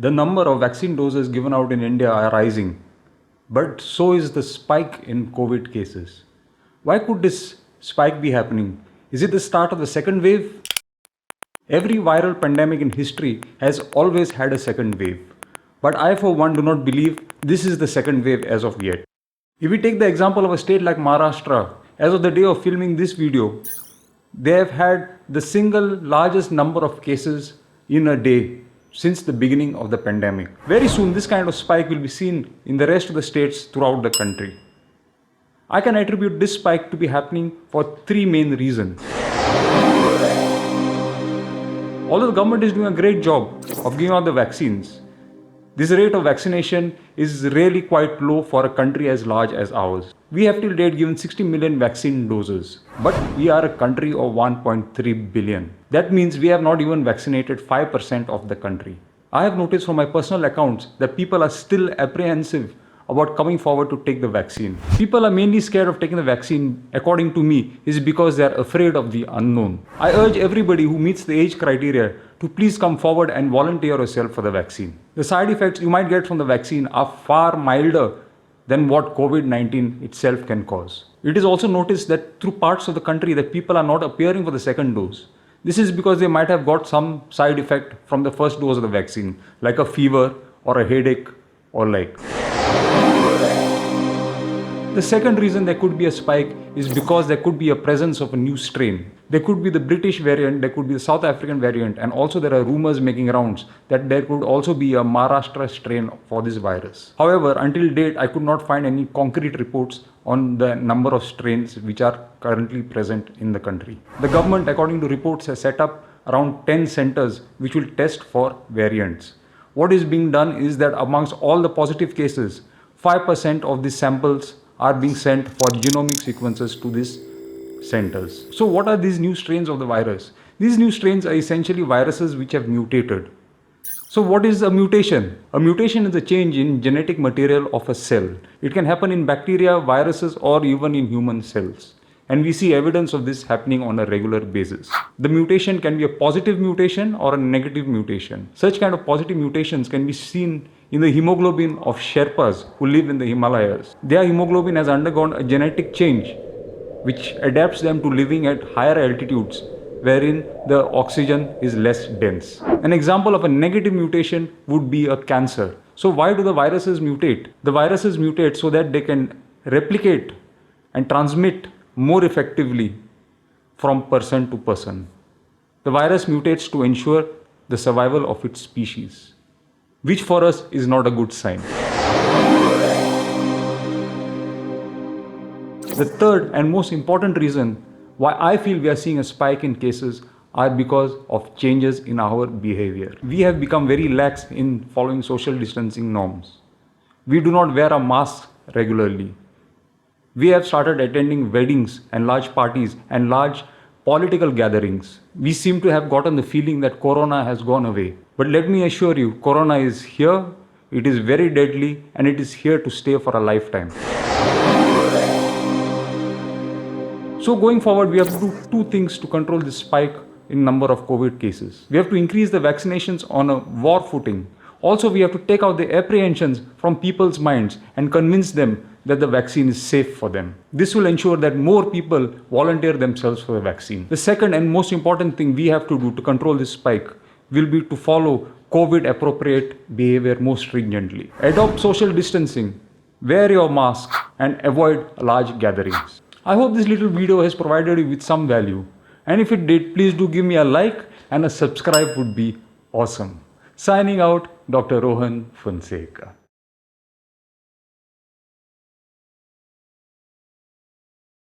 The number of vaccine doses given out in India are rising, but so is the spike in COVID cases. Why could this spike be happening? Is it the start of the second wave? Every viral pandemic in history has always had a second wave. But I, for one, do not believe this is the second wave as of yet. If we take the example of a state like Maharashtra, as of the day of filming this video, they have had the single largest number of cases in a day since the beginning of the pandemic. Very soon, this kind of spike will be seen in the rest of the states throughout the country. I can attribute this spike to be happening for three main reasons. Although the government is doing a great job of giving out the vaccines, this rate of vaccination is really quite low for a country as large as ours. We have till date given 60 million vaccine doses, but we are a country of 1.3 billion. That means we have not even vaccinated 5% of the country. I have noticed from my personal accounts that people are still apprehensive about coming forward to take the vaccine. People are mainly scared of taking the vaccine, according to me, is because they are afraid of the unknown. I urge everybody who meets the age criteria to please come forward and volunteer yourself for the vaccine. The side effects you might get from the vaccine are far milder than what COVID-19 itself can cause. It is also noticed that through parts of the country that people are not appearing for the second dose. This is because they might have got some side effect from the first dose of the vaccine, like a fever or a headache or like. The second reason there could be a spike is because there could be a presence of a new strain. There could be the British variant, there could be the South African variant, and also there are rumors making rounds that there could also be a Maharashtra strain for this virus. However, until date, I could not find any concrete reports on the number of strains which are currently present in the country. The government, according to reports, has set up around 10 centers which will test for variants. What is being done is that amongst all the positive cases, 5% of these samples are being sent for genomic sequences to these centers. So what are these new strains of the virus? These new strains are essentially viruses which have mutated. So what is a mutation? A mutation is a change in genetic material of a cell. It can happen in bacteria, viruses, or even in human cells. And we see evidence of this happening on a regular basis. The mutation can be a positive mutation or a negative mutation. Such kind of positive mutations can be seen in the hemoglobin of Sherpas who live in the Himalayas. Their hemoglobin has undergone a genetic change which adapts them to living at higher altitudes wherein the oxygen is less dense. An example of a negative mutation would be a cancer. So why do the viruses mutate? The viruses mutate so that they can replicate and transmit more effectively from person to person. The virus mutates to ensure the survival of its species, which for us is not a good sign. The third and most important reason why I feel we are seeing a spike in cases are because of changes in our behavior. We have become very lax in following social distancing norms. We do not wear a mask regularly. We have started attending weddings and large parties and large political gatherings. We seem to have gotten the feeling that Corona has gone away. But let me assure you, Corona is here, it is very deadly, and it is here to stay for a lifetime. So going forward, we have to do two things to control this spike in number of COVID cases. We have to increase the vaccinations on a war footing. Also, we have to take out the apprehensions from people's minds and convince them that the vaccine is safe for them. This will ensure that more people volunteer themselves for the vaccine. The second and most important thing we have to do to control this spike will be to follow COVID appropriate behavior more stringently. Adopt social distancing, wear your mask, and avoid large gatherings. I hope this little video has provided you with some value. And if it did, please do give me a like and a subscribe would be awesome. Signing out, Dr. Rohan Fonseca.